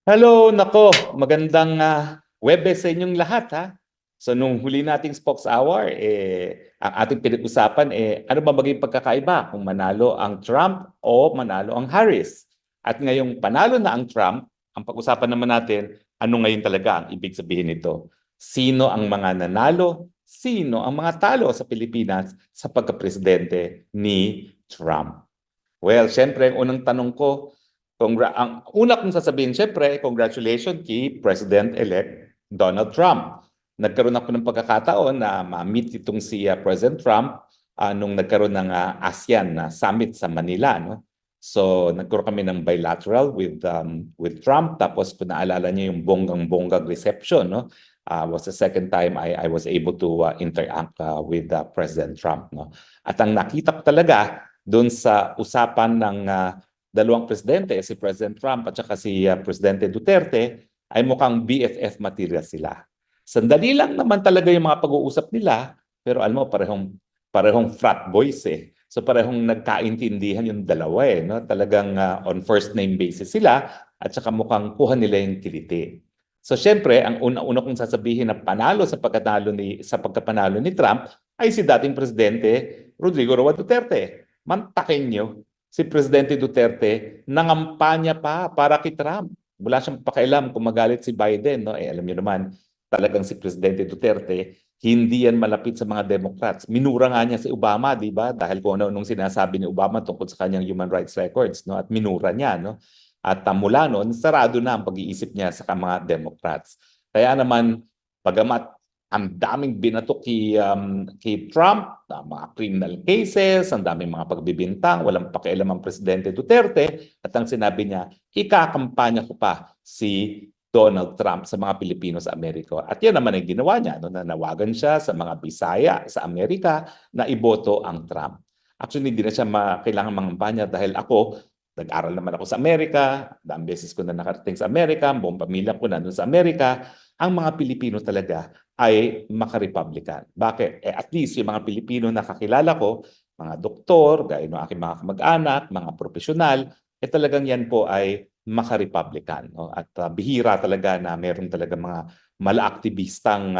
Hello, nako, magandang Webes sa inyong lahat ha. So nung huli nating Spokes Hour, ang ating pinag-usapan ano ba maging pagkakaiba kung manalo ang Trump o manalo ang Harris. At ngayong panalo na ang Trump, ang pag-usapan naman natin, ano ngayon talaga ang ibig sabihin nito? Sino ang mga nanalo? Sino ang mga talo sa Pilipinas sa pagka-presidente ni Trump? Well, syempre, ang unang tanong ko, ang una kong sasabihin, syempre, congratulations kay President-elect Donald Trump. Nagkaroon ako ng pagkakataon na ma-meet itong si President Trump nung nagkaroon ng ASEAN na summit sa Manila. No? So, nagkaroon kami ng bilateral with Trump. Tapos, kung naalala niyo yung bonggang-bonggang reception, no? Was the second time I was able to interact with President Trump. No? At ang nakita ko talaga, doon sa usapan ng dalawang presidente, si President Trump at saka si Presidente Duterte, ay mukhang BFF material sila. Sandali lang naman talaga yung mga pag-uusap nila, pero alam mo, parehong frat boys eh. So parehong nagkaintindihan yung dalawa eh. No? Talagang on first name basis sila at saka mukhang kuha nila yung kiliti. So syempre, ang una-una kong sasabihin na panalo sa pagkapanalo ni Trump ay si dating presidente Rodrigo Roa Duterte. Mantakin nyo, si Presidente Duterte nangampanya pa para kay Trump. Wala siyang pakialam kung magalit si Biden. No? Alam niyo naman, talagang si Presidente Duterte, hindi yan malapit sa mga Democrats. Minura nga niya si Obama, di ba? Dahil kung ano-anong sinasabi ni Obama tungkol sa kanyang human rights records. No? At minura niya. No? At mula noon, sarado na ang pag-iisip niya sa mga Democrats. Kaya naman, pagamat ang daming binato kay Trump, mga criminal cases, ang daming mga pagbibintang, walang pakialam ang Presidente Duterte, at ang sinabi niya, ikakampanya ko pa si Donald Trump sa mga Pilipino sa Amerika. At yan naman ang ginawa niya, no? Nanawagan siya sa mga Bisaya sa Amerika na iboto ang Trump. Actually, hindi na siya kailangan mangampanya dahil ako, nag-aral naman ako sa Amerika, dami beses ko na nakarating sa Amerika, buong pamilya ko nandun sa Amerika, ang mga Pilipino talaga ay maka-Republican. Bakit? At least yung mga Pilipino na kakilala ko, mga doktor, gaya ng aking mga kamag-anak, mga profesional, talagang yan po ay maka-Republican. No? At bihira talaga na meron talaga mga mala-aktivistang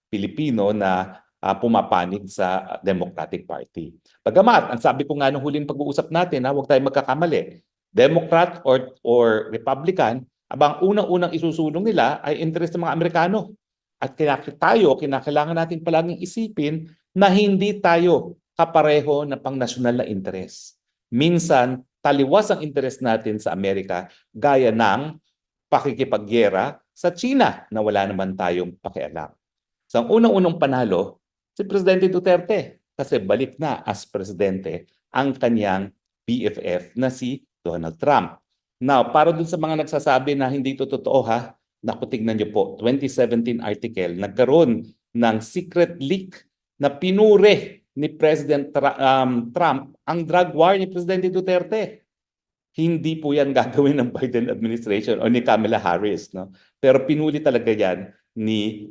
Pilipino na pumapanig sa Democratic Party. Bagamat, ang sabi ko nga nung huling pag-uusap natin, huwag tayong magkakamali. Democrat or Republican, abang unang-unang isusulong nila ay interest ng mga Amerikano. At kinakailangan natin palaging isipin na hindi tayo kapareho na pang-nasyonal na interes. Minsan, taliwas ang interes natin sa Amerika gaya ng pakikipagyera sa China na wala naman tayong pakialam. So ang unang-unang panalo, si Presidente Duterte kasi balik na as presidente ang kanyang BFF na si Donald Trump. Now, para dun sa mga nagsasabi na hindi ito totoo ha, naku, tignan niyo po, 2017 article, nagkaroon ng secret leak na pinure ni President Trump ang drug war ni Presidente Duterte. Hindi po yan gagawin ng Biden administration o ni Kamala Harris. No? Pero pinuli talaga yan ni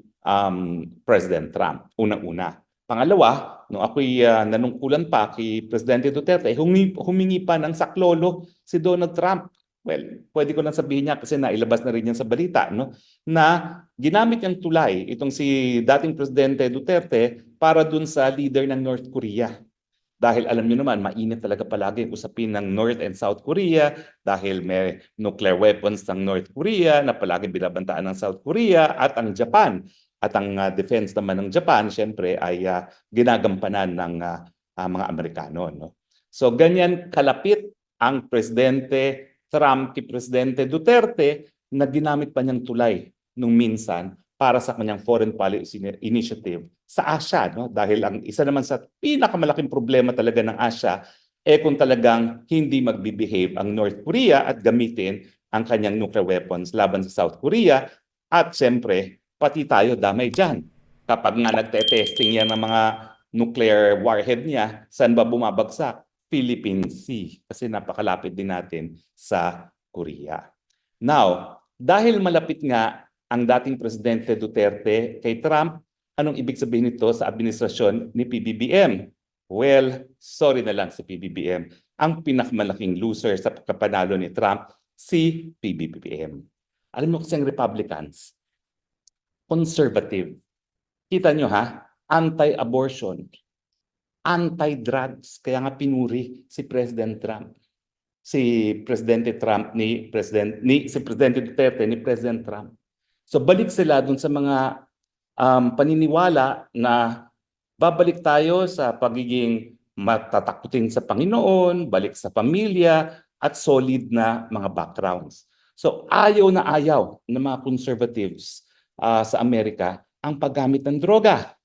President Trump, unang-una. Pangalawa, nung ako'y nanungkulan pa kay Presidente Duterte, humingi pa ng saklolo si Donald Trump. Well, pwede ko lang sabihin niya kasi nailabas na rin yan sa balita, no? Na ginamit niyang tulay itong si dating Presidente Duterte para dun sa leader ng North Korea. Dahil alam niyo naman, mainit talaga palagi ang usapin ng North and South Korea dahil may nuclear weapons ng North Korea na palagi binabantaan ng South Korea at ang Japan. At ang defense naman ng Japan, syempre, ay ginagampanan ng mga Amerikano. No? So ganyan kalapit ang Presidente Trump kay Presidente Duterte na ginamit pa niyang tulay nung minsan para sa kanyang foreign policy initiative sa Asia. No? Dahil ang isa naman sa pinakamalaking problema talaga ng Asia kung talagang hindi magbibehave ang North Korea at gamitin ang kanyang nuclear weapons laban sa South Korea. At siyempre, pati tayo damay dyan. Kapag nga nagte-testing yan ng mga nuclear warhead niya, saan ba bumabagsak? Philippine Sea. Kasi napakalapit din natin sa Korea. Now, dahil malapit nga ang dating Presidente Duterte kay Trump, anong ibig sabihin nito sa administrasyon ni PBBM? Well, sorry na lang si PBBM. Ang pinakamalaking loser sa pagkapanalo ni Trump, si PBBM. Alam mo kasi ang Republicans, conservative. Kita nyo ha, anti-abortion, anti-drugs. Kaya nga pinuri si President Trump. Si Presidente Trump si Presidente Duterte ni President Trump. So balik sila dun sa mga paniniwala na babalik tayo sa pagiging matatakutin sa Panginoon, balik sa pamilya at solid na mga backgrounds. So ayaw na ayaw ng mga conservatives sa Amerika ang paggamit ng droga.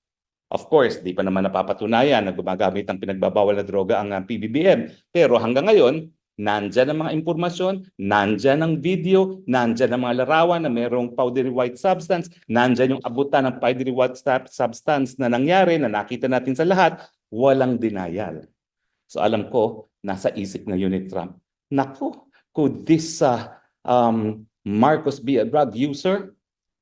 Of course, di pa naman napapatunayan na gumagamit ng pinagbabawal na droga ang PBBM. Pero hanggang ngayon, nandyan ang mga impormasyon, nandyan ang video, nandyan ang mga larawan na mayroong powdery white substance, nandyan yung abutan ng powdery white substance na nangyari, na nakita natin sa lahat, walang denial. So alam ko, nasa isip ngayon ni Trump, naku, could this Marcos be a drug user?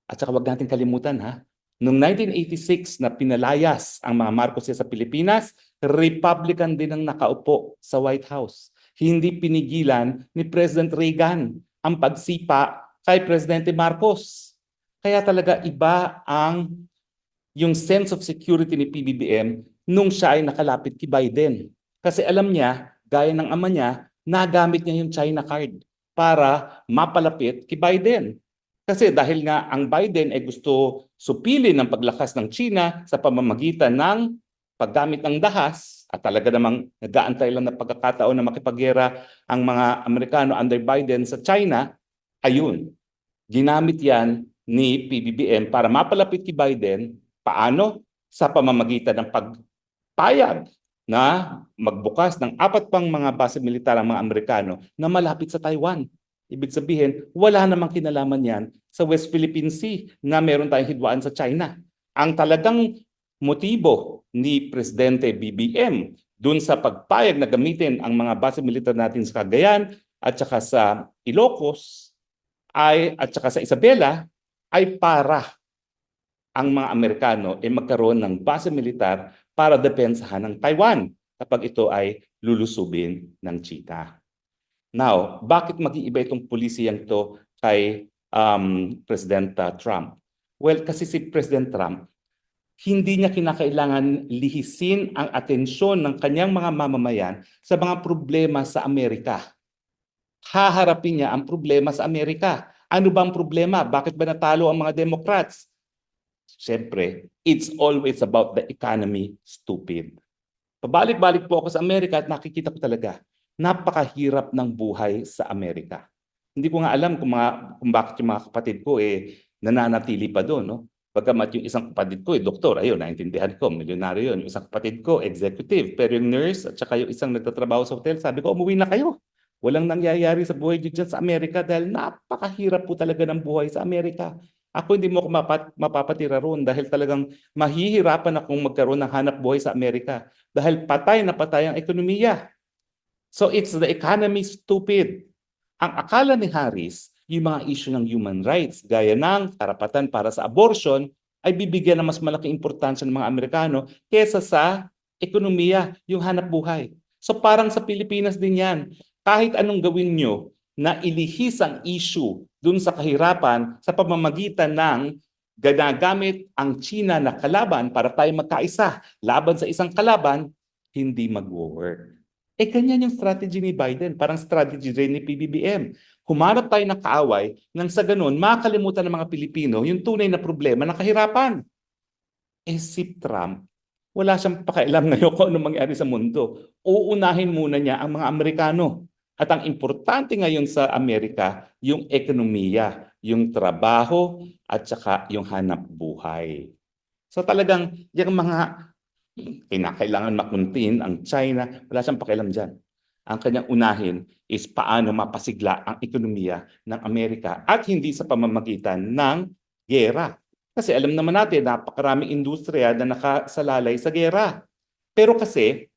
At saka wag natin kalimutan ha, noong 1986 na pinalayas ang mga Marcos sa Pilipinas, Republican din ang nakaupo sa White House. Hindi pinigilan ni President Reagan ang pagsipa kay Presidente Marcos. Kaya talaga iba yung sense of security ni PBBM nung siya ay nakalapit kay Biden. Kasi alam niya, gaya ng ama niya, nagamit niya yung China card para mapalapit kay Biden. Kasi dahil nga ang Biden ay gusto supilin ang paglakas ng China sa pamamagitan ng paggamit ng dahas, at talaga namang nag-aantay lang na pagkakataon na makipaggera ang mga Amerikano under Biden sa China, ayun, ginamit yan ni PBBM para mapalapit kay Biden. Paano? Sa pamamagitan ng pagpayag na magbukas ng 4 pang mga base militar ang mga Amerikano na malapit sa Taiwan. Ibig sabihin, wala namang kinalaman yan sa West Philippine Sea na meron tayong hidwaan sa China. Ang talagang motibo ni Presidente BBM dun sa pagpayag na gamitin ang mga base militar natin sa Cagayan at saka sa Ilocos at saka sa Isabela ay para ang mga Amerikano ay magkaroon ng base militar para depensahan ng Taiwan kapag ito ay lulusubin ng China. Now, bakit mag-iiba itong polisiyang to kay President Trump? Well, kasi si President Trump, hindi niya kinakailangan lihisin ang atensyon ng kanyang mga mamamayan sa mga problema sa Amerika. Haharapin niya ang problema sa Amerika. Ano bang problema? Bakit ba natalo ang mga Democrats? Siyempre, it's always about the economy, stupid. Pabalik-balik po ako sa Amerika at nakikita ko talaga, napakahirap ng buhay sa Amerika. Hindi ko nga alam kung bakit yung mga kapatid ko nananatili pa doon. No? Pagkamat yung isang kapatid ko doktor, ayun, naintindihan ko, milyonaryo yun. Yung isang kapatid ko, executive. Pero yung nurse at saka yung isang nagtatrabaho sa hotel, sabi ko, umuwi na kayo. Walang nangyayari sa buhay dyan sa Amerika dahil napakahirap po talaga ng buhay sa Amerika. Ako hindi mo ako mapapatira roon dahil talagang mahihirapan akong magkaroon ng hanap buhay sa Amerika dahil patay na patay ang ekonomiya. So it's the economy, stupid. Ang akala ni Harris, yung mga issue ng human rights, gaya ng karapatan para sa abortion, ay bibigyan ng mas malaking importansya ng mga Amerikano kesa sa ekonomiya, yung hanap buhay. So parang sa Pilipinas din yan. Kahit anong gawin nyo na ilihis ang issue dun sa kahirapan sa pamamagitan ng ginagamit ang China na kalaban para tayo magkaisa laban sa isang kalaban, hindi mag-work. Ganyan yung strategy ni Biden, parang strategy rin ni PBBM. Humarap tayo ng kaaway nang sa ganun makakalimutan ng mga Pilipino yung tunay na problema ng kahirapan. Si Trump, wala siyang pakialam ngayon kung ano mangyari sa mundo. Uunahin muna niya ang mga Amerikano. At ang importante ngayon sa Amerika, yung ekonomiya, yung trabaho, at saka yung hanap buhay. So talagang yung mga kinakailangan makuntin ang China, wala siyang pakialam dyan. Ang kanyang unahin is paano mapasigla ang ekonomiya ng Amerika at hindi sa pamamagitan ng gera. Kasi alam naman natin, napakaraming industriya na nakasalalay sa gera. Pero kasi,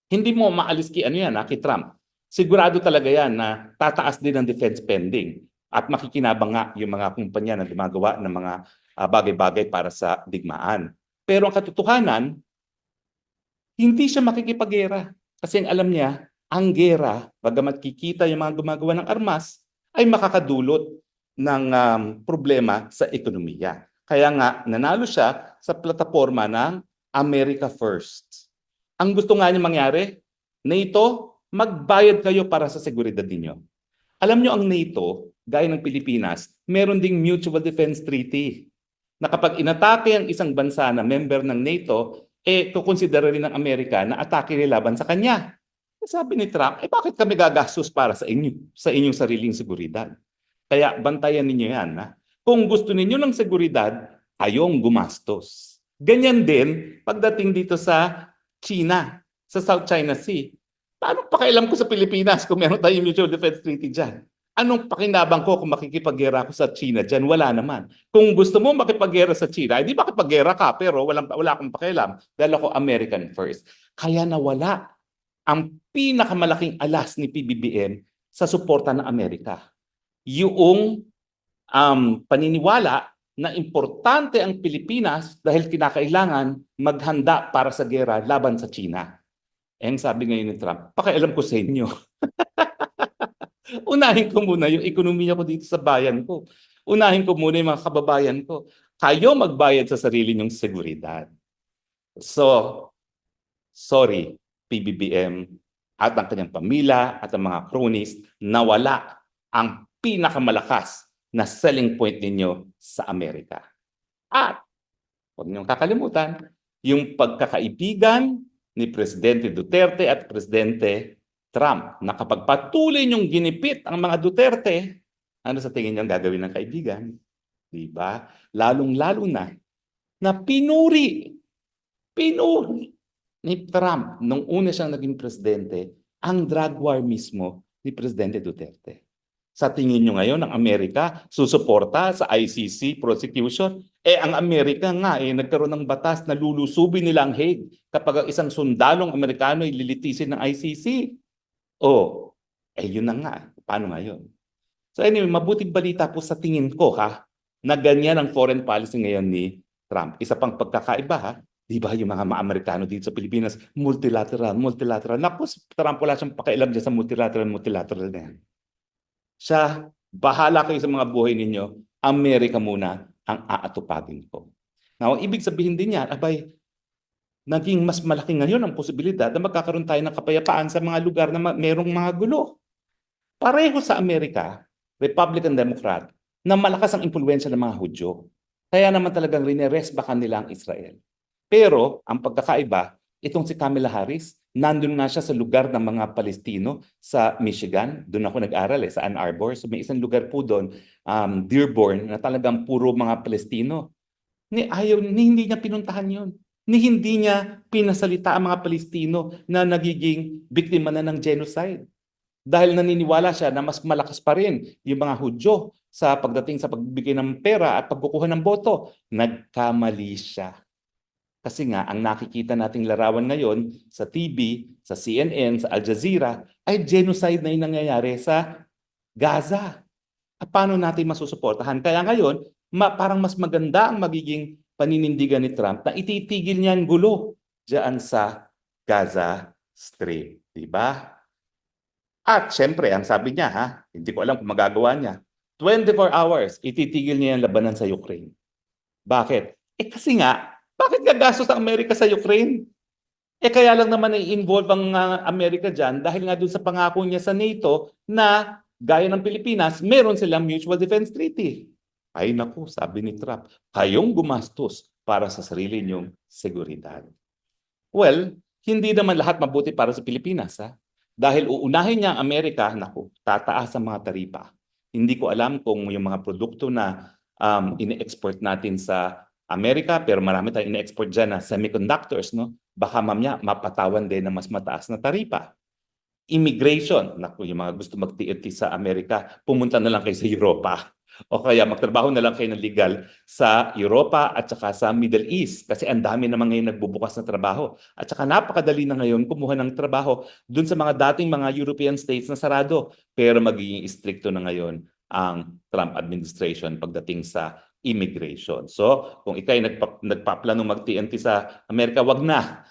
hindi mo maalis kay kay Trump. Sigurado talaga yan na tataas din ang defense spending at makikinabang nga yung mga kumpanya na gumagawa ng mga bagay-bagay para sa digmaan. Pero ang katotohanan, hindi siya makikipaggera. Kasi ang alam niya, ang gera, bagamat kikita yung mga gumagawa ng armas, ay makakadulot problema sa ekonomiya. Kaya nga, nanalo siya sa plataforma ng America First. Ang gusto nga niya mangyari, NATO, magbayad kayo para sa seguridad ninyo. Alam nyo, ang NATO, gaya ng Pilipinas, meron ding Mutual Defense Treaty na kapag inatake ang isang bansa na member ng NATO, kukonsidera rin ng Amerika na atake laban sa kanya. Sabi ni Trump, bakit kami gagastos para sa inyong sariling seguridad? Kaya bantayan ninyo yan. Ha? Kung gusto ninyo ng seguridad, kayong gumastos. Ganyan din pagdating dito sa China, sa South China Sea. Paano pakialam ko sa Pilipinas kung meron tayong Mutual Defense Treaty dyan? Anong pakinabang ko kung makikipaggera ako sa China dyan? Wala naman. Kung gusto mo makipaggera sa China, hindi makipaggera ka, pero wala akong pakialam dahil ako American first. Kaya nawala ang pinakamalaking alas ni PBBM sa suporta ng Amerika. Yung paniniwala na importante ang Pilipinas dahil kinakailangan maghanda para sa gera laban sa China. Ang sabi ngayon ni Trump, pakialam ko sa inyo. Unahin ko muna yung ekonomiya ko dito sa bayan ko. Unahin ko muna yung mga kababayan ko. Kayo magbayad sa sarili nyong seguridad. So, sorry, PBBM at ang kanyang pamilya at ang mga cronies, nawala ang pinakamalakas na selling point ninyo sa Amerika. At huwag niyong kakalimutan, yung pagkakaibigan ni Presidente Duterte at Presidente Trump na kapag patuloy niyong ginipit ang mga Duterte, ano sa tingin niyo ang gagawin ng kaibigan? Diba? Lalong-lalo na pinuri ni Trump nung una siyang naging presidente ang drug war mismo ni Presidente Duterte. Sa tingin nyo ngayon, ang Amerika susuporta sa ICC prosecution? Ang Amerika nga, nagkaroon ng batas na lulusubin nila ang Hague kapag ang isang sundalong Amerikano ay lilitisin ng ICC. Yun na nga. Paano ngayon? So anyway, mabuting balita po sa tingin ko na ganyan ang foreign policy ngayon ni Trump. Isa pang pagkakaiba di ba yung mga Amerikano dito sa Pilipinas, multilateral. Naku, Trump wala siyang pakialam dyan sa multilateral na yan. Siya, bahala kayo sa mga buhay ninyo, Amerika muna ang aatupagin ko. Now, ibig sabihin din yan, naging mas malaki ngayon ang posibilidad na magkakaroon tayo ng kapayapaan sa mga lugar na merong mga gulo. Pareho sa Amerika, Republican Democrat, na malakas ang impluwensya ng mga Hudyo. Kaya naman talagang rineresbakan nila ang Israel. Pero ang pagkakaiba, itong si Kamala Harris, nandun nga siya sa lugar ng mga Palestino sa Michigan. Doon ako nag-aral sa Ann Arbor. So may isang lugar po doon, Dearborn, na talagang puro mga Palestino. Hindi niya pinuntahan yun. Hindi niya pinasalita ang mga Palestino na nagiging biktima na ng genocide. Dahil naniniwala siya na mas malakas pa rin yung mga Hudyo sa pagdating sa pagbibigay ng pera at pagkukuha ng boto. Nagkamali siya. Kasi nga, ang nakikita nating larawan ngayon sa TV, sa CNN, sa Al Jazeera, ay genocide na yung nangyayari sa Gaza. At paano natin masusuportahan? Kaya ngayon, parang mas maganda ang magiging paninindigan ni Trump na ititigil niya ang gulo diyan sa Gaza Strip. Diba? At syempre, ang sabi niya, hindi ko alam kung magagawa niya, 24 hours, ititigil niya ang labanan sa Ukraine. Bakit? Kasi nga, bakit gagastos ang Amerika sa Ukraine? Kaya lang naman i-involve ang Amerika dyan dahil nga dun sa pangako niya sa NATO na gaya ng Pilipinas, meron silang Mutual Defense Treaty. Ay naku, sabi ni Trump, kayong gumastos para sa sarili niyong seguridad. Well, hindi naman lahat mabuti para sa Pilipinas. Dahil uunahin niya ang Amerika, naku, tataas ang mga taripa. Hindi ko alam kung yung mga produkto na ine-export natin sa Amerika, pero marami tayong ina-export dyan na semiconductors, baka mamaya mapatawan din ng mas mataas na taripa. Immigration, naku, yung mga gusto mag-TNT sa Amerika, pumunta na lang kayo sa Europa. O kaya magtrabaho na lang kayo ng legal sa Europa at saka sa Middle East kasi ang dami naman ngayon nagbubukas na trabaho. At saka napakadali na ngayon kumuha ng trabaho dun sa mga dating mga European states na sarado. Pero magiging istrikto na ngayon ang Trump administration pagdating sa immigration. So, kung ikay nagpaplano mag-TNT sa Amerika, wag na.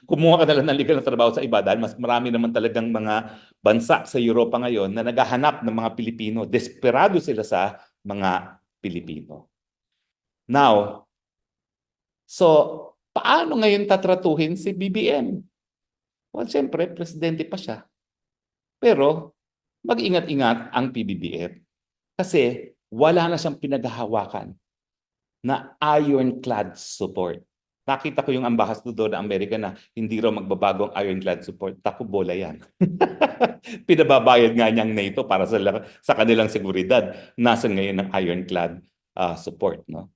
Kumuha ka na lang ng legal na trabaho sa iba dahil mas marami naman talagang mga bansa sa Europa ngayon na naghahanap ng mga Pilipino. Desperado sila sa mga Pilipino. Now, so paano ngayon tatratuhin si BBM? Well, siyempre, presidente pa siya. Pero mag-ingat-ingat ang PBBM kasi wala na siyang pinaghahawakan na ironclad support. Nakita ko yung ambassador ng Amerika na hindi raw magbabago ang ironclad support. Taku, bola yan. Pinababayad nga niyang NATO para sa kanilang seguridad. Nasaan ngayon ang ironclad support, no?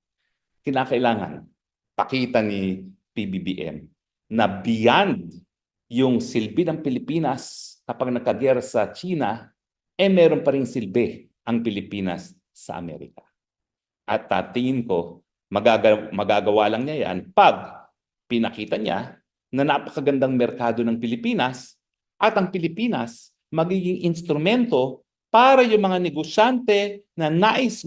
Kinakailangan pakita ni PBBM na beyond yung silbi ng Pilipinas kapag nagkagera sa China, meron pa ring silbi ang Pilipinas sa Amerika. At tingin ko, magagawa lang niya yan pag pinakita niya na napakagandang merkado ng Pilipinas at ang Pilipinas magiging instrumento para yung mga negosyante na nais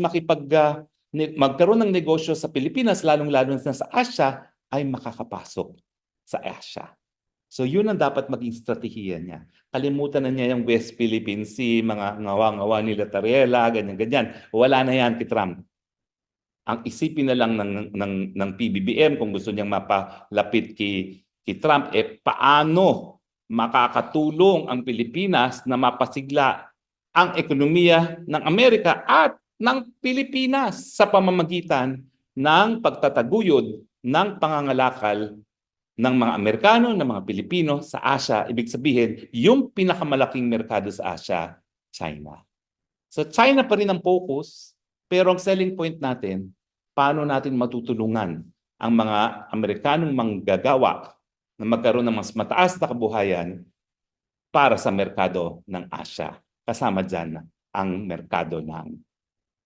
magkaroon ng negosyo sa Pilipinas, lalong-lalo na sa Asia, ay makakapasok sa Asia. So yun ang dapat maging strategiya niya. Kalimutan na niya yung West Philippines Sea, mga ngawa-ngawa nila Tariela, ganyan-ganyan. Wala na yan kay Trump. Ang isipin na lang ng PBBM kung gusto niyang mapalapit kay Trump, paano makakatulong ang Pilipinas na mapasigla ang ekonomiya ng Amerika at ng Pilipinas sa pamamagitan ng pagtataguyod ng pangangalakal ng mga Amerikano, ng mga Pilipino sa Asia. Ibig sabihin, yung pinakamalaking merkado sa Asia, China. So China pa rin ang focus, pero ang selling point natin, paano natin matutulungan ang mga Amerikanong manggagawa na magkaroon ng mas mataas na kabuhayan para sa merkado ng Asia. Kasama dyan ang merkado ng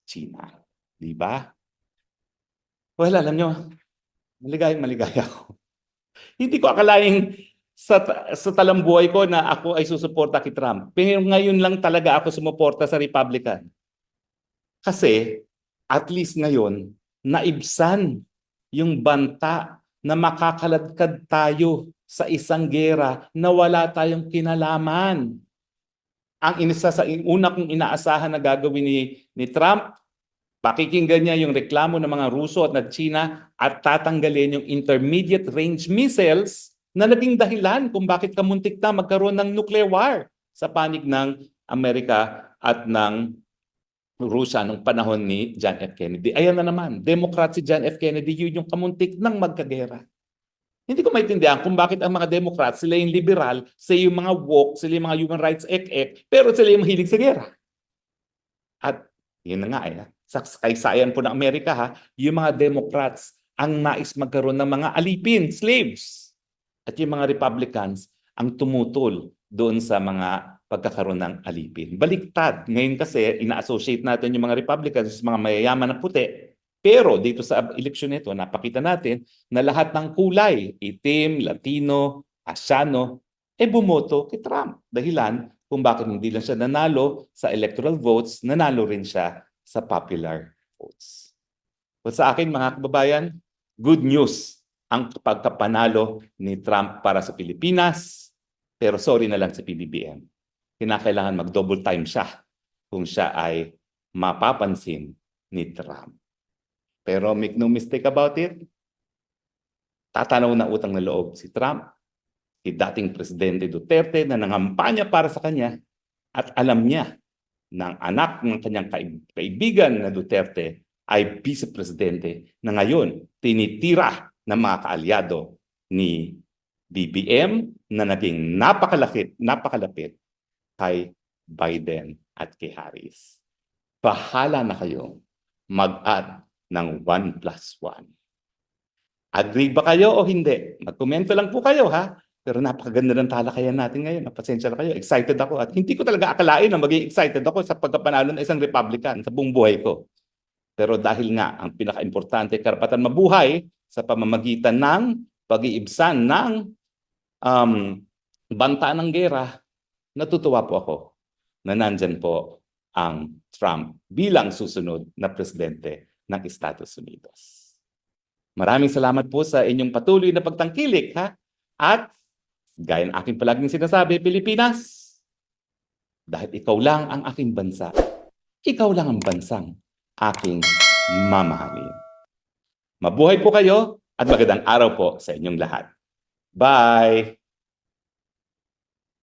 China. Di ba? Well, alam nyo, maligaya ako. Hindi ko akalaing sa talambuhay ko na ako ay susuporta kay Trump. Pero ngayon lang talaga ako sumuporta sa Republican. Kasi at least ngayon, naibsan yung banta na makakaladkad tayo sa isang gera na wala tayong kinalaman. Ang una kong inaasahan na gagawin ni Trump, pakikinggan niya yung reklamo ng mga Ruso at ng China at tatanggalin yung intermediate range missiles na naging dahilan kung bakit kamuntik na magkaroon ng nuclear war sa panig ng Amerika at ng Russia nung panahon ni John F. Kennedy. Ayan na naman, Democrat si John F. Kennedy, yun yung kamuntik ng magkagera. Hindi ko maintindihan kung bakit ang mga Democrats, sila yung liberal, sila yung mga woke, sila yung mga human rights pero sila yung mahilig sa gera. At yun na nga sa kaysayan po ng Amerika yung mga Democrats ang nais magkaroon ng mga alipin, slaves. At yung mga Republicans ang tumutol doon sa mga pagkakaroon ng alipin. Baliktad. Ngayon kasi ina-associate natin yung mga Republicans sa mga mayayaman na puti. Pero dito sa eleksyon nito, napakita natin na lahat ng kulay, itim, Latino, Asyano, bumoto kay Trump. Dahilan kung bakit hindi lang siya nanalo sa electoral votes, nanalo rin siya sa popular votes. So sa akin mga kababayan, good news ang pagkapanalo ni Trump para sa Pilipinas, pero sorry na lang sa PBBM. Kinakailangan mag-double time siya kung siya ay mapapansin ni Trump. Pero make no mistake about it, tatanaw na utang na loob si Trump, si dating Presidente Duterte na nangampanya para sa kanya at alam niya na ang anak ng kanyang kaibigan na Duterte ay vice-presidente na ngayon tinitira ng mga kaalyado ni BBM na naging napakalapit kay Biden at kay Harris. Bahala na kayo mag-add ng 1+1. Agree ba kayo o hindi? Magkomento lang po kayo Pero napakaganda ng talakayan natin ngayon. Pasensya na kayo. Excited ako at hindi ko talaga akalain na maging excited ako sa pagkapanalo ng isang Republican sa buong buhay ko. Pero dahil nga ang pinaka-importante karapatan mabuhay sa pamamagitan ng pag-iibsan ng banta ng gera, natutuwa po ako na nandyan po ang Trump bilang susunod na presidente ng Estados Unidos. Maraming salamat po sa inyong patuloy na pagtangkilik At gaya ng aking palaging sinasabi, Pilipinas, dahil ikaw lang ang aking bansa, ikaw lang ang bansang aking mamahalin. Mabuhay po kayo at magandang araw po sa inyong lahat. Bye!